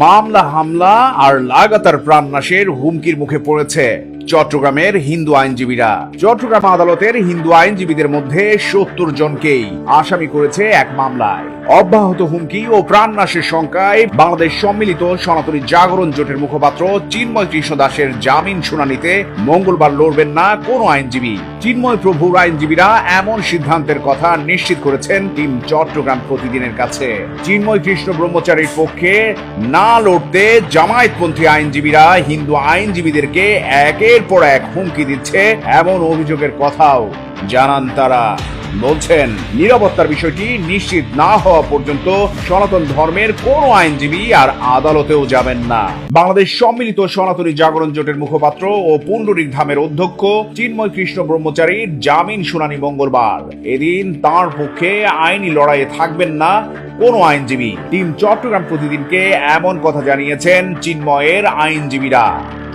মামলা হামলা আর লাগাতার প্রাণনাশের হুমকির মুখে পড়েছে চট্টগ্রামের হিন্দু আইনজীবীরা। চট্টগ্রাম আদালতের হিন্দু আইনজীবীদের মধ্যে ৭০ জনকেই আসামি করেছে এক মামলায়। অব্যাহত হুমকি ও প্রাণনাশের শঙ্কায় বাংলাদেশ সম্মিলিত সনাতনী জাগরণ জোটের মুখপাত্র চিন্ময় কৃষ্ণ দাসের জামিন শুনানিতে মঙ্গলবার লড়বেন না কোনো আইনজীবী। চিন্ময় প্রভুর আইনজীবীরা এমন সিদ্ধান্তের কথা নিশ্চিত করেছেন টিম চট্টগ্রাম প্রতিদিনের কাছে। চিন্ময় কৃষ্ণ ব্রহ্মচারীর পক্ষে না লড়তে জামায়াতপন্থী আইনজীবীরা হিন্দু আইনজীবীদেরকে একের পর এক হুমকি দিচ্ছে এমন অভিযোগের কথাও জানান তারা। বলছেন, নিরাপত্তার বিষয়টি নিশ্চিত না হওয়া পর্যন্ত সনাতন ধর্মের কোন আইনজীবী আর আদালতেও যাবেন না। বাংলাদেশ সম্মিলিত সনাতনী জাগরণ জোটের মুখপাত্র ও পুণ্ডরিক ধামের অধ্যক্ষ চিন্ময় কৃষ্ণ ব্রহ্মচারীর জামিন শুনানি মঙ্গলবার। এদিন তার পক্ষে আইনি লড়াইয়ে থাকবেন না কোন আইনজীবী। টিম চট্টগ্রাম প্রতিদিনকে এমন কথা জানিয়েছেন চিন্ময়ের আইনজীবীরা।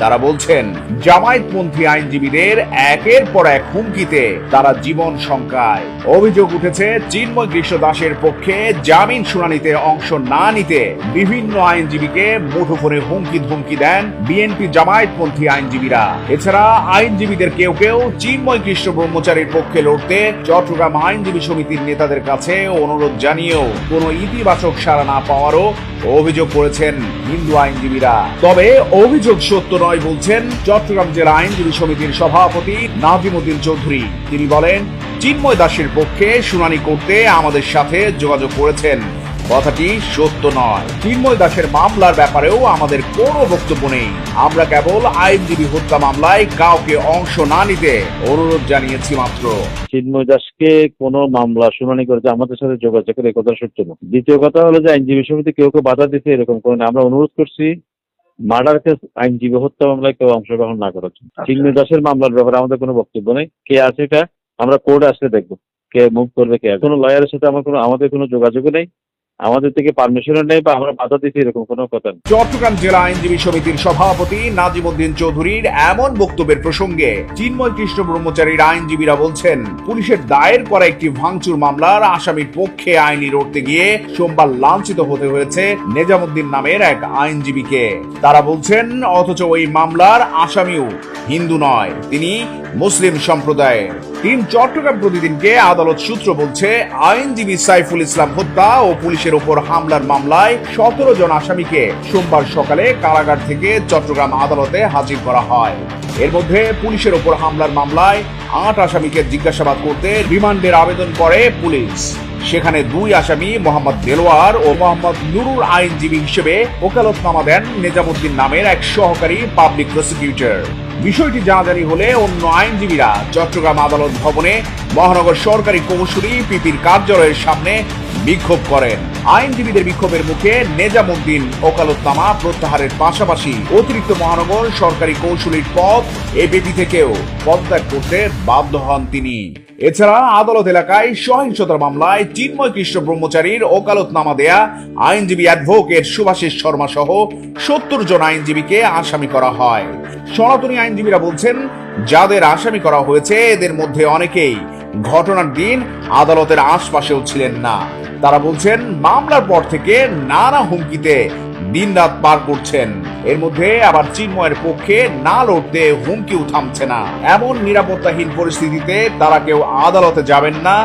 তারা বলছেন, জামায়াতপন্থী আইনজীবীদের একের পর এক হুমকিতে তারা জীবন শঙ্কায়। অভিযোগ উঠেছে, চিন্ময় কৃষ্ণ দাসের পক্ষে জামিন শুনানিতে অংশ না নিতে বিভিন্ন আইনজীবীকে মুঠোফোনে হুমকি ধমকি দেন বিএনপি জামায়াতপন্থী আইনজীবীরা। এছাড়া আইনজীবীদের কেউ কেউ চিন্ময় কৃষ্ণ ব্রহ্মচারীর পক্ষে লড়তে চট্টগ্রাম আইনজীবী সমিতির নেতাদের কাছে অনুরোধ জানিয়েও কোনো ইতিবাচক সাড়া না পাওয়ারও অভিযোগ করেছেন হিন্দু আইনজীবীরা। তবে অভিযোগ সত্য নয় বলছেন চট্টগ্রাম জেলা আইনজীবী সমিতির সভাপতি নাজিমউদ্দিন চৌধুরী। তিনি বলেন, চিন্ময় দাসের পক্ষে শুনানি করতে আমাদের সাথে যোগাযোগ করেছেন, কথাটি সত্য নয়। চিন্ময় দাসের মামলার ব্যাপারেও আমাদের কোনো বক্তব্য নেই। আমরা কেবল আইনজীবী হত্যা মামলায় কাউকে অংশ না নিতে অনুরোধ জানিয়েছি মাত্র। চিন্ময় দাসকে কোনো মামলা শুনানি করেছে আমাদের সাথে যোগাযোগের এই কথা সত্য না। দ্বিতীয় কথা হলো যে আইনজীবী সমিতি কেউ কেউ বাধা দিতে এরকম করে আমরা অনুরোধ করছি মার্ডার কেস আইনজীবী হত্যা মামলায় কেউ অংশগ্রহণ না করার জন্য। চিন্ময় দাসের মামলার ব্যাপারে আমাদের কোনো বক্তব্য নেই। কে আছে এটা আমরা কোর্টে আসলে দেখবো, কে মুভ করবে কে। কোনো লয়ারের সাথে আমাদের কোনো যোগাযোগও নেই, আমাদের থেকে পারমিশনও নেই বা আমরা বাধা দিতে এরকম কোনো কথা নেই। চট্টগ্রাম জেলা আইনজীবী সমিতির সভাপতি নাজিমউদ্দিন চৌধুরীর এমন বক্তব্যের প্রসঙ্গে চিন্ময় কৃষ্ণ ব্রহ্মচারীর আইনজীবীরা বলছেন, পুলিশের দায়ের করা একটি ভাঙচুর মামলার আসামির পক্ষে আইনি লড়তে গিয়ে সোমবার লাঞ্ছিত হতে হয়েছে নেজামউদ্দিন নামের এক আইনজীবীকে। তারা বলছেন, অথচ ওই মামলার আসামিও হিন্দু নয়, তিনি মুসলিম সম্প্রদায়ের। টিম চট্টগ্রাম প্রতিদিনকে আদালত সূত্র বলছে, আইনজীবী সাইফুল ইসলাম হত্যা ও পুলিশের উপর হামলার মামলায় ১৭ জন আসামিকে সোমবার সকালে কারাগার থেকে চট্টগ্রাম আদালতে হাজির করা হয়। এর মধ্যে পুলিশের উপর হামলার মামলায় ৮ আসামিকে জিজ্ঞাসাবাদ করতে রিমান্ডের আবেদন করে পুলিশ। সেখানে ২ আসামি মোহাম্মদ দেলোয়ার ও মোহাম্মদ নুরুর আইনজীবী হিসেবে ওকালতনামা দেন নেজামউদ্দিন নামের এক সহকারী পাবলিক প্রসিকিউটর। বিষয়টি জানাজানি হলে অন্য আইনজীবীরা চট্টগ্রাম আদালত ভবনে মহানগর সরকারি কৌশলী পিপির কার্যালয়ের সামনে বিক্ষোভ করেন। আইনজীবীদের বিক্ষোভের মুখে নেজামউদ্দিন ওকালতনামা প্রত্যাহারের পাশাপাশি অতিরিক্ত মহানগর সরকারি কৌশলীর পদ এপিপি থেকেও পদত্যাগ করতে বাধ্য হন তিনি। এছাড়া আদালত এলাকায় সহিংসতার মামলায় চিন্ময় কৃষ্ণ ব্রহ্মচারীর ওকালতনামা দেয়া আইনজীবী অ্যাডভোকেট সুভাষিস শর্মা সহ ৭০ জন আইনজীবীকে আসামি করা হয়। সনাতনী আইনজীবীরা বলছেন, যাদের আসামি করা হয়েছে এদের মধ্যে অনেকেই ঘটনার দিন আদালতের আশপাশেও ছিলেন না। তারা বলছেন, মামলার পর থেকে নানা হুমকিতে দিনরাত পার করছেন। এর মধ্যে আবার চিন্ময়ের পক্ষে না লড়তে হুমকিও থামছে না। এমন নিরাপত্তাহীন পরিস্থিতিতে তারা কেউ আদালতে যাবেন না,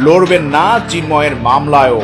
লড়বেন না চিন্ময়ের মামলায়ও।